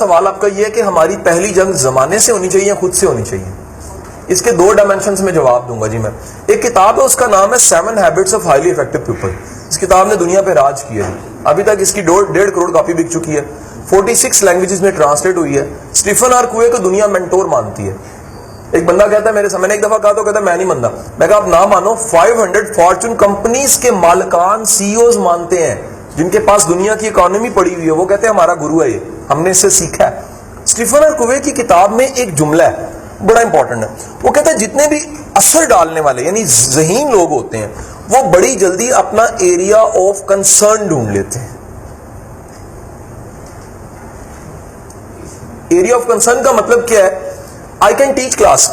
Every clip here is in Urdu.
سوال آپ کا یہ ہے کہ ہماری پہلی جنگ زمانے سے ہونی چاہیے یا خود سے ہونی چاہیے؟ اس کے 2 ڈائمینشنز میں جواب دوں گا جی میں. ایک کتاب ہے، اس کا نام ہے 7 Habits of Highly Effective People. اس کتاب نے دنیا پہ راج کیا ہے. ابھی تک اس کی 1.5 کروڑ کاپی بک چکی ہے، 46 لینگویجز میں ٹرانسلیٹ ہوئی ہے. اسٹیفن آر کوے کو دنیا مینٹور مانتی ہے. ایک بندہ کہتا ہے میرے سامنے، میں نے ایک دفعہ کہا تو کہتا ہے میں نہیں مانتا. میں کہا آپ نہ مانو، 500 فارچون کمپنیز کے مالکان CEO مانتے ہیں جن کے پاس دنیا کی اکانومی پڑی ہوئی ہے. وہ کہتے ہیں ہمارا گرو ہے یہ، ہم نے اس سے سیکھا ہے. اسٹیفن آر کوے کی کتاب میں ایک جملہ ہے بڑا امپورٹنٹ ہے. وہ کہتا ہے جتنے بھی اثر ڈالنے والے یعنی ذہین لوگ ہوتے ہیں وہ بڑی جلدی اپنا ایریا آف کنسرن ڈھونڈ لیتے ہیں. ایریا آف کنسرن کا مطلب کیا ہے؟ آئی کین ٹیچ کلاس،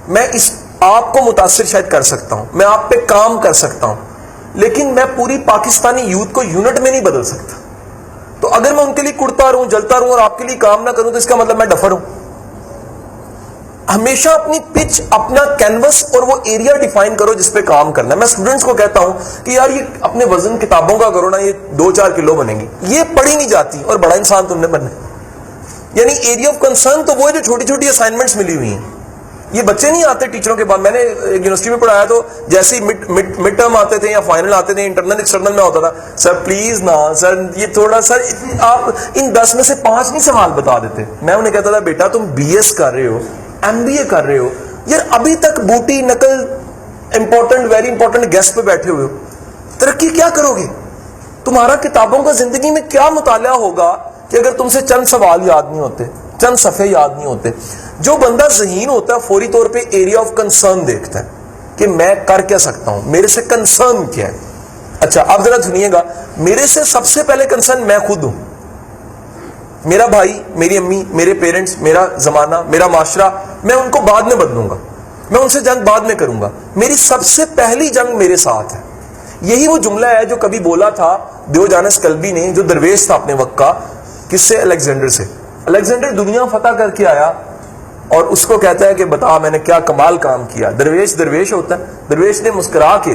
میں اس آپ کو متاثر شاید کر سکتا ہوں، میں آپ پہ کام کر سکتا ہوں، لیکن میں پوری پاکستانی یوتھ کو یونٹ میں نہیں بدل سکتا. تو اگر میں ان کے لیے کڑتا رہوں، جلتا رہوں اور آپ کے لیے کام نہ کروں تو اس کا مطلب میں ڈفر ہوں. ہمیشہ اپنی پچ، اپنا کینوس اور وہ ایریا ڈیفائن کرو جس پہ کام کرنا ہے. میں اسٹوڈنٹس کو کہتا ہوں کہ یار یہ اپنے وزن کتابوں کا کرو نا، یہ 2-4 کلو بنے گی، یہ پڑھی نہیں جاتی اور بڑا انسان تم نے بننا. یعنی ایریا آف کنسرن تو وہ ہے جو چھوٹی چھوٹی اسائنمنٹس ملی ہوئی ہیں. یہ بچے نہیں آتے ٹیچروں کے بعد. میں نے یونیورسٹی میں پڑھایا تو جیسے ہی مڈ ٹرم آتے تھے یا فائنل آتے تھے، انٹرنل ایکسٹرنل میں ہوتا تھا، سر پلیز نا سر یہ تھوڑا سر آپ ان 10 میں سے 5 نہیں سوال بتا دیتے. میں انہیں کہتا تھا بیٹا تم BS کر رہے ہو، MBA کر رہے ہو، یار ابھی تک بوٹی نقل امپورٹنٹ ویری امپورٹنٹ گیسٹ پہ بیٹھے ہوئے ہو، ترقی کیا کرو گے؟ تمہارا کتابوں کا زندگی میں کیا مطالعہ ہوگا کہ اگر تم سے چند سوال یاد نہیں ہوتے، چند صفحے یاد نہیں ہوتے. جو بندہ ذہین ہوتا ہے فوری طور پہ ایریا آف کنسرن دیکھتا ہے کہ میں کر کیا سکتا ہوں، میرے سے کنسرن کیا ہے. اچھا اب ذرا سنیے گا، میرے سے سب سے پہلے کنسرن میں خود ہوں. میرا بھائی، میری امی، میرے پیرنٹس، میرا زمانہ، میرا معاشرہ، میں ان کو بعد میں بدلوں گا، میں ان سے جنگ بعد میں کروں گا. میری سب سے پہلی جنگ میرے ساتھ ہے. یہی وہ جملہ ہے جو کبھی بولا تھا دیوجانس کلبی نے، جو درویش تھا اپنے وقت کا. کس سے؟ الیگزینڈر سے. الیگزینڈر دنیا فتح کر کے آیا اور اس کو کہتا ہے کہ بتا میں نے کیا کمال کام کیا. درویش ہوتا ہے. درویش نے مسکرا کے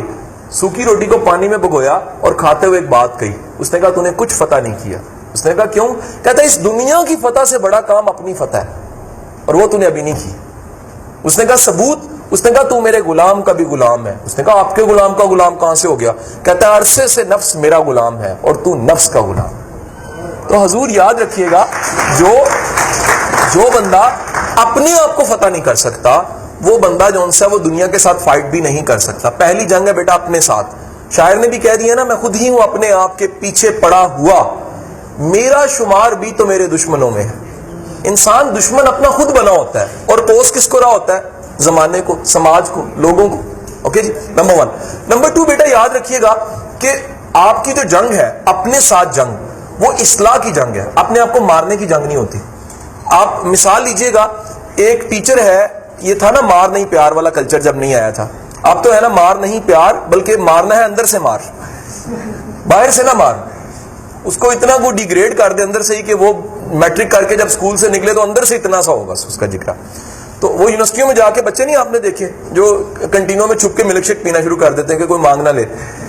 سوکھی روٹی کو پانی میں بھگویا اور کھاتے ہوئے ایک بات کہی. اس نے کہا تو نے کچھ فتح نہیں کیا. اس نے کہا کیوں؟ کہتا ہے اس دنیا کی فتح سے بڑا کام اپنی فتح ہے اور وہ تو نے ابھی نہیں کی. اس نے کہا ثبوت؟ اس نے کہا تو میرے غلام کا بھی غلام ہے. اس نے کہا آپ کے غلام کا غلام کہاں سے ہو گیا؟ کہتا ہے عرصے سے نفس میرا غلام ہے اور تو نفس کا غلام. تو حضور یاد رکھیے گا، جو بندہ اپنے آپ کو فتح نہیں کر سکتا، وہ بندہ جو ان سے وہ دنیا کے ساتھ فائٹ بھی نہیں کر سکتا. پہلی جنگ ہے بیٹا اپنے ساتھ. شاعر نے بھی کہہ دیا نا، میں خود ہی ہوں اپنے آپ کے پیچھے پڑا ہوا، میرا شمار بھی تو میرے دشمنوں میں ہے. انسان دشمن اپنا خود بنا ہوتا ہے اور پوس کس کو رہا ہوتا ہے؟ زمانے کو، سماج کو، لوگوں کو. اوکے جی، نمبر 1. نمبر 2 بیٹا یاد رکھیے گا کہ آپ کی جو جنگ ہے اپنے ساتھ جنگ، وہ اصلاح کی جنگ ہے، اپنے آپ کو مارنے کی جنگ نہیں ہوتی. آپ مثال لیجئے گا، ایک ٹیچر ہے، یہ تھا نا مار نہیں پیار والا کلچر جب نہیں آیا تھا. اب تو ہے نا مار نہیں پیار، بلکہ مارنا ہے اندر سے مار، باہر سے نہ مار. اس کو اتنا وہ ڈیگریڈ کر دے اندر سے ہی کہ وہ میٹرک کر کے جب اسکول سے نکلے تو اندر سے اتنا سا ہوگا اس کا جگرا. تو وہ یونیورسٹیوں میں جا کے بچے نہیں آپ نے دیکھے جو کنٹینوں میں چھپ کے ملک شیک پینا شروع کر دیتے ہیں کہ کوئی مانگ نہ لے.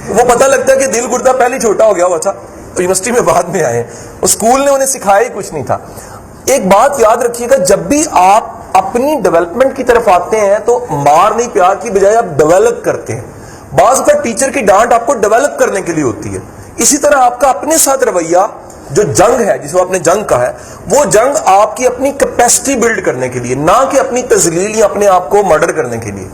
وہ پتہ لگتا ہے کہ دل گردہ پہلے چھوٹا ہو گیا ہوا تھا، یونیورسٹی میں بعد میں آئے. اسکول نے انہیں سکھایا ہی کچھ نہیں تھا. ایک بات یاد رکھیے گا، جب بھی آپ اپنی ڈیولپمنٹ کی طرف آتے ہیں تو مار نہیں پیار کی بجائے آپ ڈیولپ کرتے ہیں. بعض کا ٹیچر کی ڈانٹ آپ کو ڈیولپ کرنے کے لیے ہوتی ہے. اسی طرح آپ کا اپنے ساتھ رویہ، جو جنگ ہے جس کو آپ نے جنگ کہا ہے، وہ جنگ آپ کی اپنی کیپیسٹی بلڈ کرنے کے لیے، نہ کہ اپنی تذلیل یا اپنے آپ کو مرڈر کرنے کے لیے.